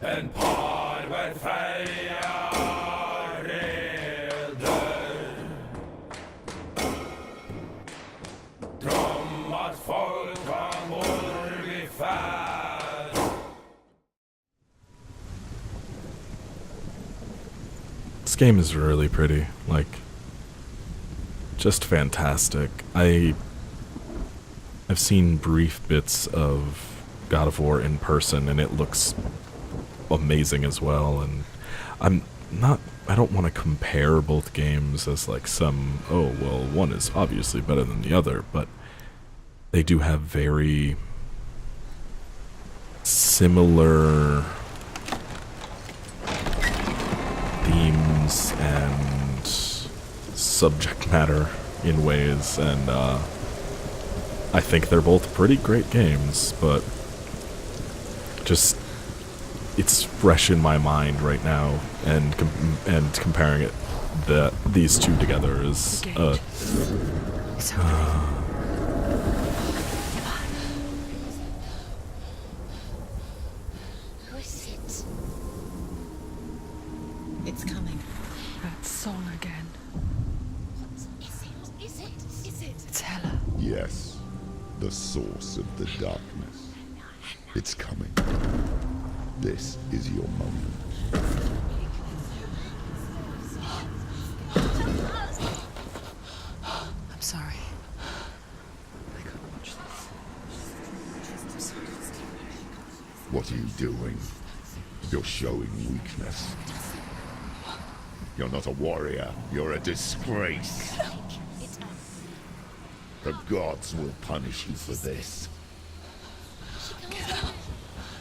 En par bär färja reder Drom att folk har morgifär. This game is really pretty, like, just fantastic. I've seen brief bits of God of War in person, and it looks amazing as well, and I don't want to compare both games as like some, oh, well, one is obviously better than the other, but they do have very similar themes and subject matter in ways, and I think they're both pretty great games, but just it's fresh in my mind right now, and comparing it these two together is It's coming. That song again. Is it? It's Hela. Yes, the source of the darkness. It's coming. This is your moment. I'm sorry. I can't watch this. What are you doing? You're showing weakness. You're not a warrior. You're a disgrace. The gods will punish you for this.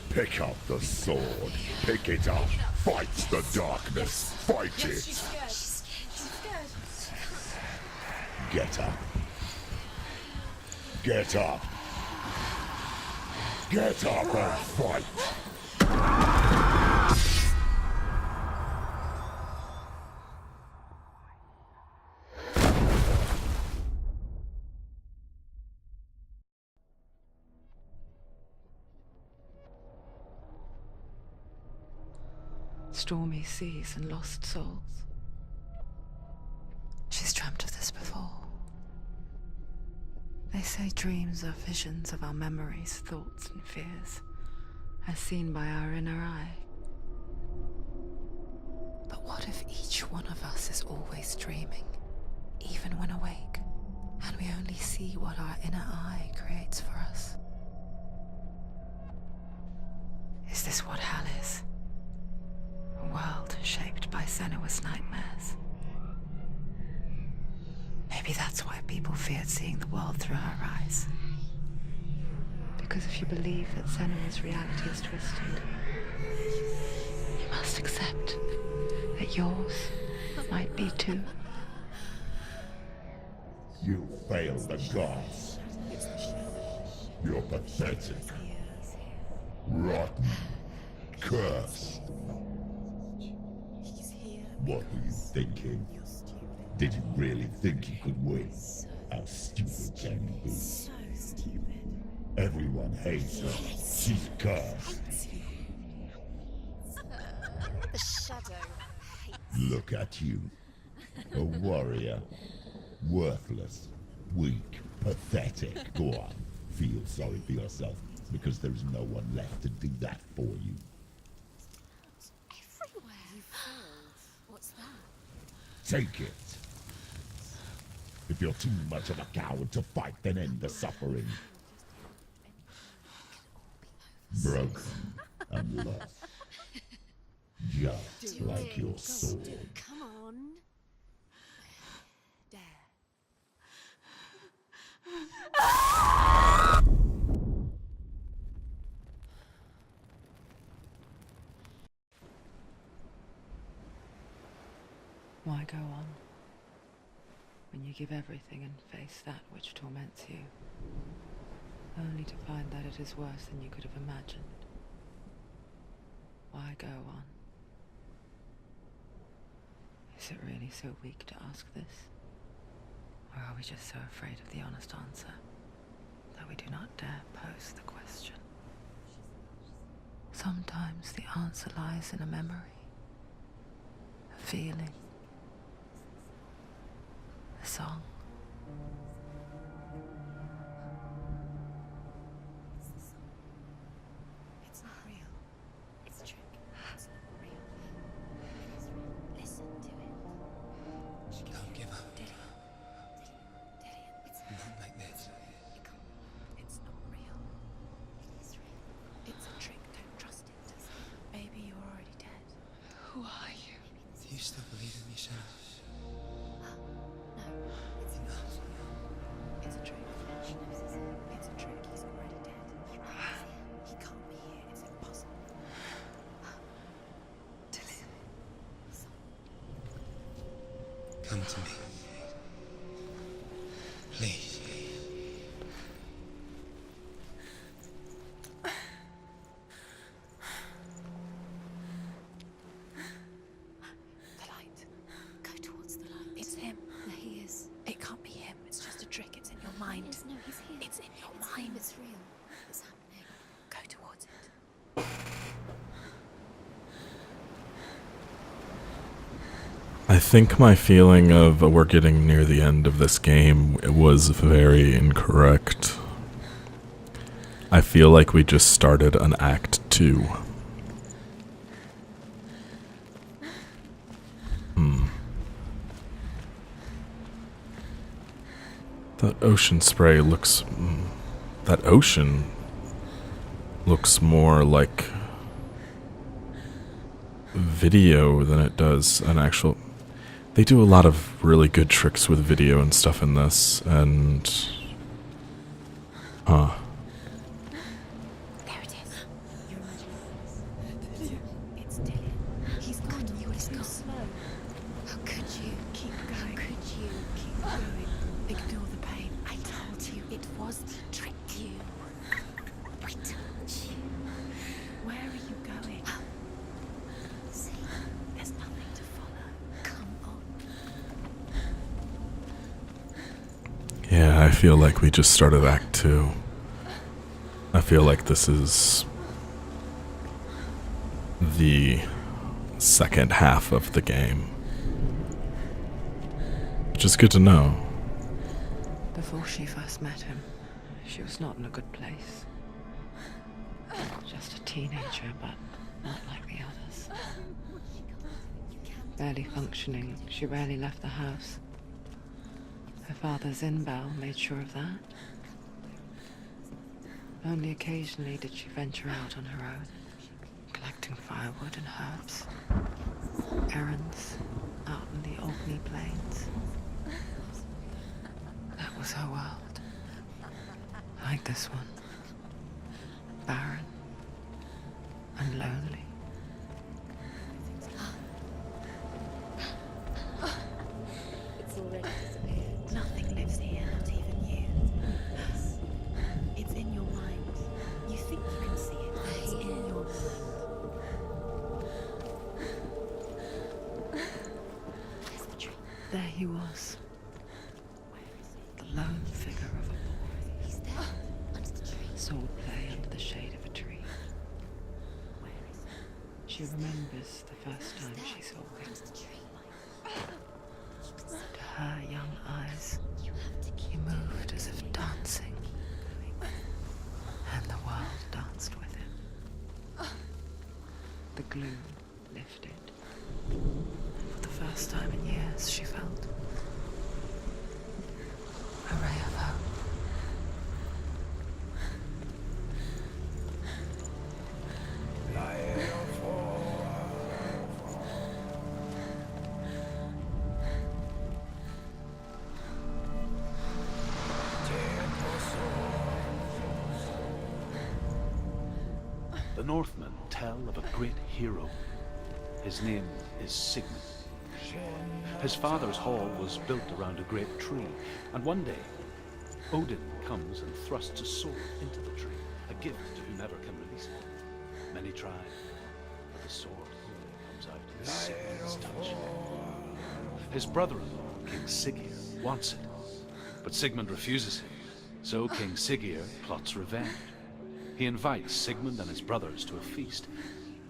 Pick up the sword. Pick it up. Fight the darkness. Fight it. Get up. Get up. Get up and fight. Stormy seas and lost souls. She's dreamt of this before. They say dreams are visions of our memories, thoughts, and fears, as seen by our inner eye. But what if each one of us is always dreaming, even when awake, and we only see what our inner eye creates for us? Is this what hell is? A world shaped by Senua's nightmares. Maybe that's why people feared seeing the world through her eyes. Because if you believe that Senua's reality is twisted, you must accept that yours might be too. You failed the gods. You're pathetic. Rotten. Cursed. What were you thinking? Did you really think you could win? How stupid can you be? So stupid. Everyone hates her. She's cursed. The shadow hates. Look at you. A warrior. Worthless. Weak. Pathetic. Go on. Feel sorry for yourself, because there is no one left to do that for you. Everywhere. You failed. What's that? Take it. If you're too much of a coward to fight, then end the suffering. Broken and lost. Just like your sword. Come on. Dare. Why go on when you give everything and face that which torments you, only to find that it is worse than you could have imagined? Why go on? Is it really so weak to ask this? Or are we just so afraid of the honest answer that we do not dare pose the question? Sometimes the answer lies in a memory, a feeling, a song. It's not real. It's a trick. It's not real. It is real. Listen to it. Don't give up. Dillian, it's Not like this. It's not real. It is real. It's a trick. Don't trust it. Maybe you're already dead. Who are you? Do you still believe in me, Senua? No, it's not. It's a trick. It's a trick. He's already dead. He can't be here. It's impossible. Dillian. Come to me. Please. The light. Go towards the light. It's him. There he is. It can't be him. It's just a trick. It's in your mind. No, he's here. It's in your mind. It's real. It's happening. Go towards it. I think my feeling of we're getting near the end of this game was very incorrect. I feel like we just started an Act 2. That ocean spray looks... that ocean looks more like video than it does an actual... They do a lot of really good tricks with video and stuff in this, and... There it is. You're imagining. It's Dillian. He's gone. You were too slow. How could you keep going? How could you keep going? Ignore the pain. I told you it was to trick you. I told you. Where are you going? See, there's nothing to follow. Come on. Yeah, I feel like we just started Act 2. I feel like this is the second half of the game. Which is good to know. Before she first met him, she was not in a good place. Just a teenager, but not like the others. Barely functioning, she rarely left the house. Her father's in-bell made sure of that. Only occasionally did she venture out on her own, collecting firewood and herbs, errands out in the Orkney plains. That was her world. Like this one. Barren and lonely. It's already disappeared. Nothing lives here, not even you. It's in your mind. You think you can see it, but it's in your mind. Where's the tree? There he was, Where is he? the lone figure of a boy. He's there, under the tree. Sword play under the shade of a tree. Where is he? She remembers the first time she saw him. Under the tree. To her young eyes, You have to he keep moved as if dancing, and the world danced with him. The gloom lifted. For the first time in years, she felt a ray of hope. The Northmen tell of a great hero. His name is Sigmund. His father's hall was built around a great tree, and one day, Odin comes and thrusts a sword into the tree, a gift to whomever can release it. Many try, but the sword only comes out in Sigmund's touch. His brother-in-law, King Siggeir, wants it, but Sigmund refuses him, so King Siggeir plots revenge. He invites Sigmund and his brothers to a feast,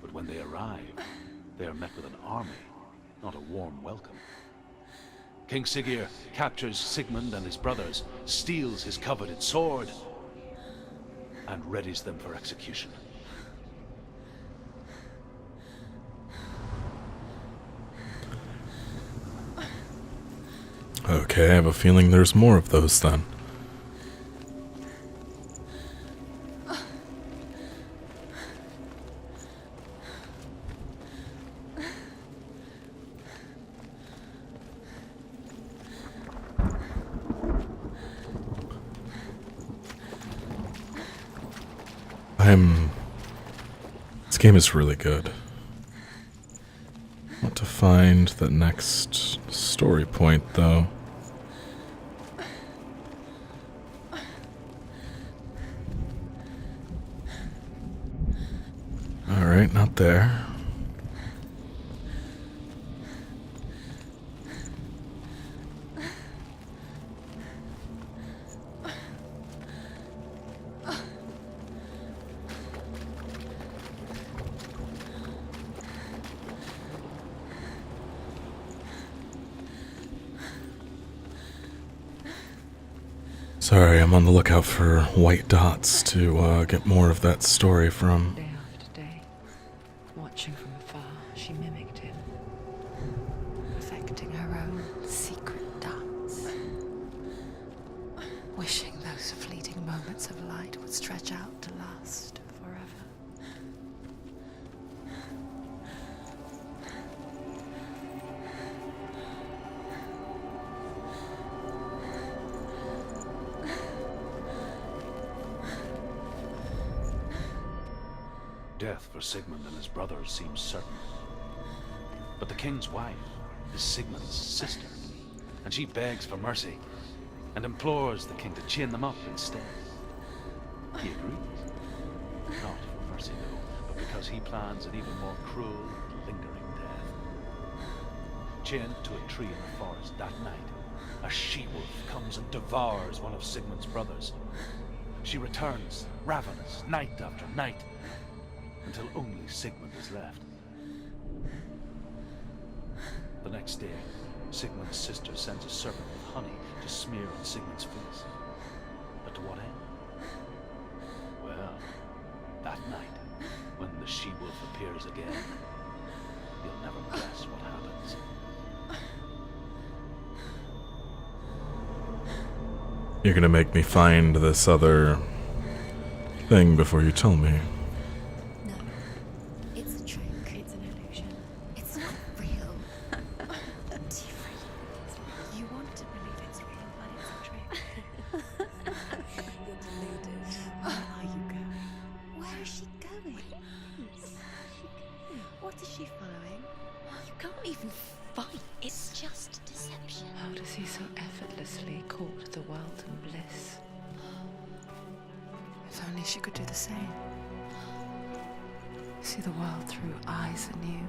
but when they arrive, they are met with an army, not a warm welcome. King Siggeir captures Sigmund and his brothers, steals his coveted sword, and readies them for execution. Okay, I have a feeling there's more of those then. This game is really good. I want to find the next story point, though. Alright, not there. Sorry, I'm on the lookout for white dots to get more of that story from. Day after day, watching from afar, she mimicked him, perfecting her own secret dance, wishing those fleeting moments of light would stretch out to last forever. Death for Sigmund and his brothers seems certain. But the king's wife is Sigmund's sister, and she begs for mercy and implores the king to chain them up instead. He agrees. Not for mercy, though, but because he plans an even more cruel, lingering death. Chained to a tree in the forest that night, a she-wolf comes and devours one of Sigmund's brothers. She returns, ravenous, night after night, until only Sigmund is left. The next day, Sigmund's sister sends a serpent with honey to smear on Sigmund's face. But to what end? Well, that night, when the she-wolf appears again, you'll never guess what happens. You're gonna make me find this other thing before you tell me. No. It's a trick. It's an illusion. It's not real. You want to believe it's real, but it's a trick. You're deluded. Where are you going? Where is she going? What is she following? You can't even fight. It's just deception. How does he so effortlessly court the world and bliss? If only she could do the same. See the world through eyes anew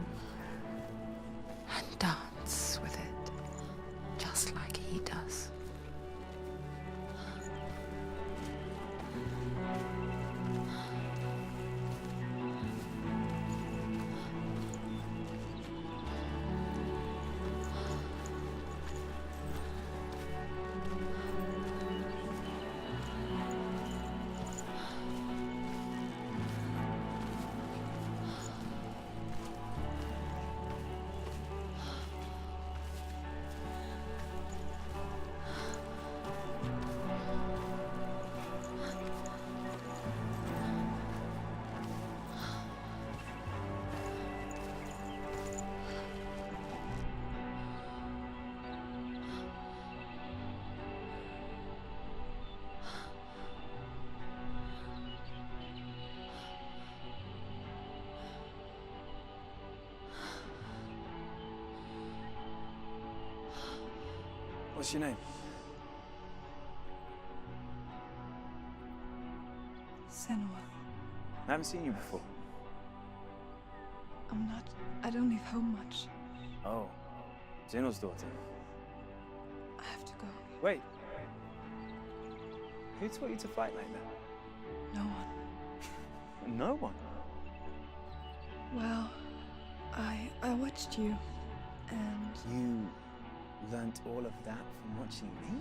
and dance with it, just like he does. What's your name? Senua. I haven't seen you before. I don't leave home much. Oh, Zenua's daughter. I have to go. Wait. Who taught you to fight like that? No one. No one. Well, I watched you, and You learnt all of that from watching me?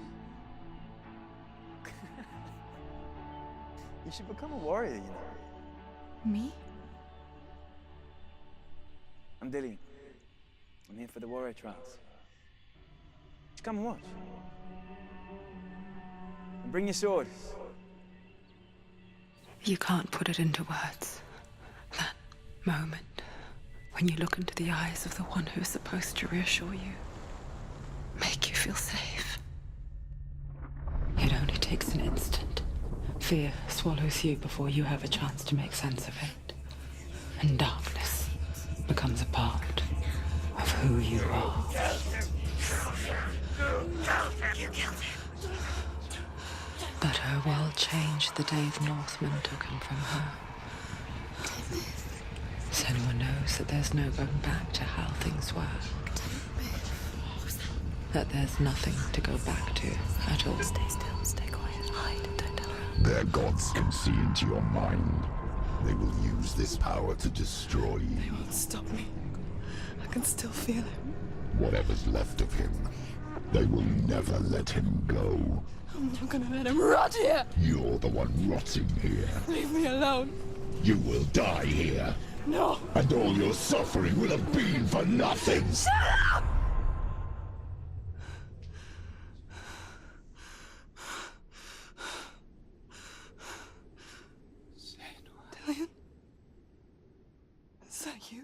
You should become a warrior, you know. me? I'm Dillian. I'm here for the warrior trials. Just come and watch. And bring your sword. You can't put it into words. That moment when you look into the eyes of the one who is supposed to reassure you, make you feel safe. It only takes an instant. Fear swallows you before you have a chance to make sense of it. And darkness becomes a part of who you are. You killed him. But her world changed the day the Northmen took him from her. Senua knows that there's no going back to how things were. That there's nothing to go back to at all. Stay still, stay quiet, hide, don't tell her. Their gods can see into your mind. They will use this power to destroy you. They won't stop me. I can still feel him. Whatever's left of him, they will never let him go. I'm not gonna let him rot here. You're the one rotting here. Leave me alone. You will die here. No. And all your suffering will have been for nothing. Shut up! Dillian? Is that you?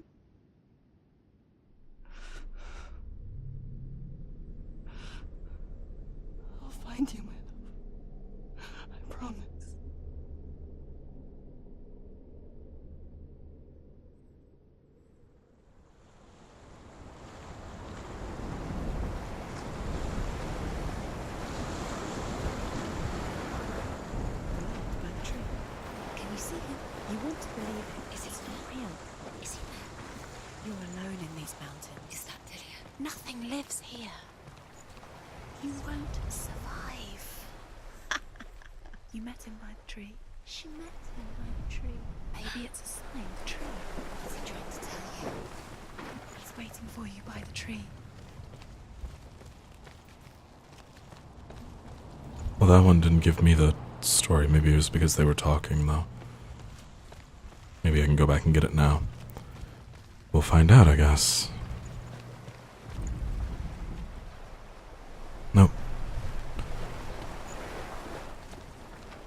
I'll find you, my love. I promise. By the tree. Can you see him? You want to believe him. Is it not real? Is he there? You're alone in these mountains. Is that Dillian? Nothing lives here. You won't survive. You met him by the tree. She met him by the tree. Maybe it's a sign. The tree. What's he trying to tell you? He's waiting for you by the tree. Well, that one didn't give me the story. Maybe it was because they were talking, though. Maybe I can go back and get it now. We'll find out, I guess. Nope.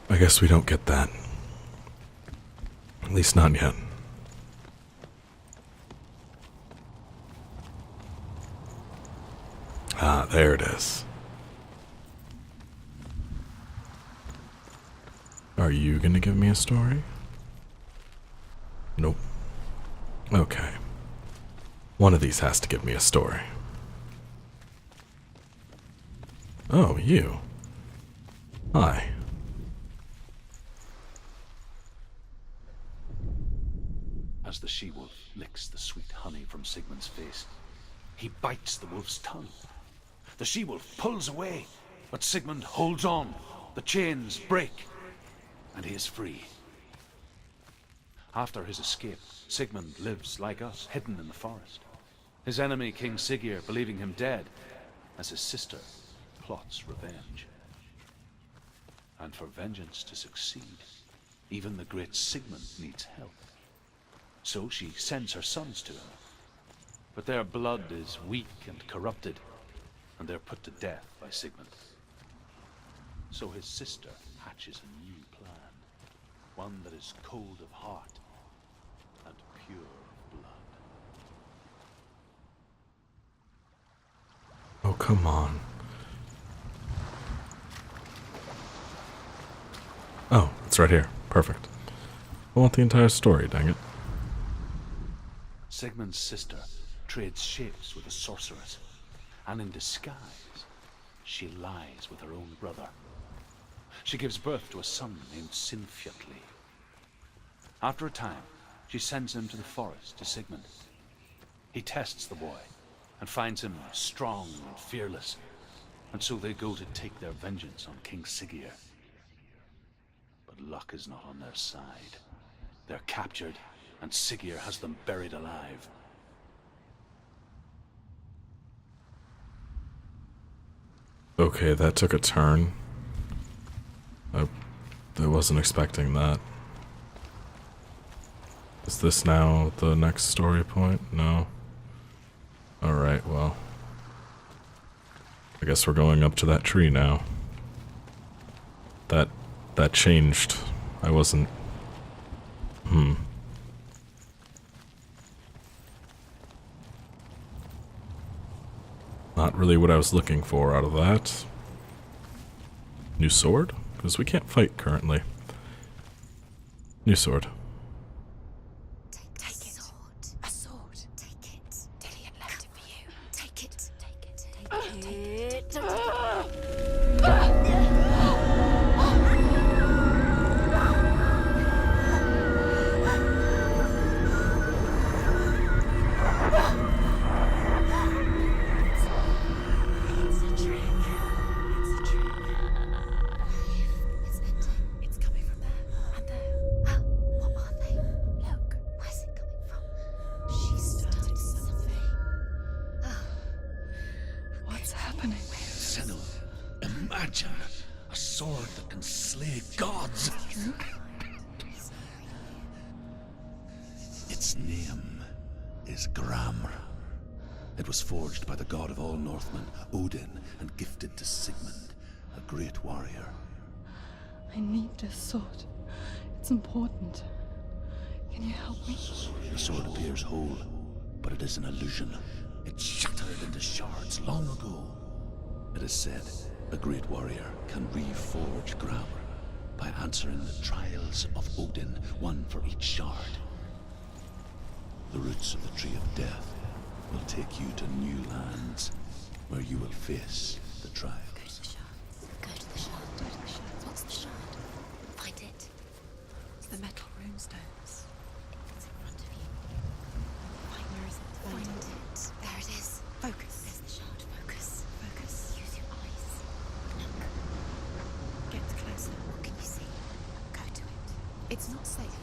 I guess we don't get that. At least not yet. Ah, there it is. Are you gonna give me a story? Nope. Okay. One of these has to give me a story. Oh, you. Hi. As the she-wolf licks the sweet honey from Sigmund's face, he bites the wolf's tongue. The she-wolf pulls away, but Sigmund holds on. The chains break, and he is free. After his escape, Sigmund lives like us, hidden in the forest. His enemy, King Siggeir, believing him dead, as his sister plots revenge. And for vengeance to succeed, even the great Sigmund needs help. So she sends her sons to him. But their blood is weak and corrupted, and they're put to death by Sigmund. So his sister hatches a new plan, one that is cold of heart and pure of blood. Oh, come on. Oh, it's right here. Perfect. I want the entire story, dang it. Sigmund's sister trades shapes with a sorceress, and in disguise, she lies with her own brother. She gives birth to a son named Sinfjotli. After a time, she sends him to the forest to Sigmund. He tests the boy and finds him strong and fearless, and so they go to take their vengeance on King Siggeir. But luck is not on their side. They're captured, and Siggeir has them buried alive. Okay, that took a turn. I wasn't expecting that. Is this now the next story point? No. Alright, well. I guess we're going up to that tree now. That changed. I wasn't... Not really what I was looking for out of that. New sword? Because we can't fight currently. New sword. Take it. A sword. Take it. Dillian left it for you. Take it. Take it. Take it. It's a trick. It's a trick. It's ending. It's coming from there. And there. Oh, what are they? Look. Where's it coming from? She started something. Oh. What's happening? Senua, imagine a sword that can slay gods. Its name is Gramr. It was forged by the god of all Northmen, Odin, and gifted to Sigmund, a great warrior. I need this sword. It's important. Can you help me? The sword appears whole, but it is an illusion. It shattered into shards long ago. It is said a great warrior can reforge Gramr by answering the trials of Odin, one for each shard. The roots of the Tree of Death will take you to new lands, where you will face the trials. Go to the shard. Go to the shard. Go to the shard. What's the shard? Find it. It's the metal runestones. It's in front of you. Where is it? Find it. There it is. Focus. There's the shard. Focus. Focus. Use your eyes. Look. Get closer. What can you see? Go to it. It's not safe.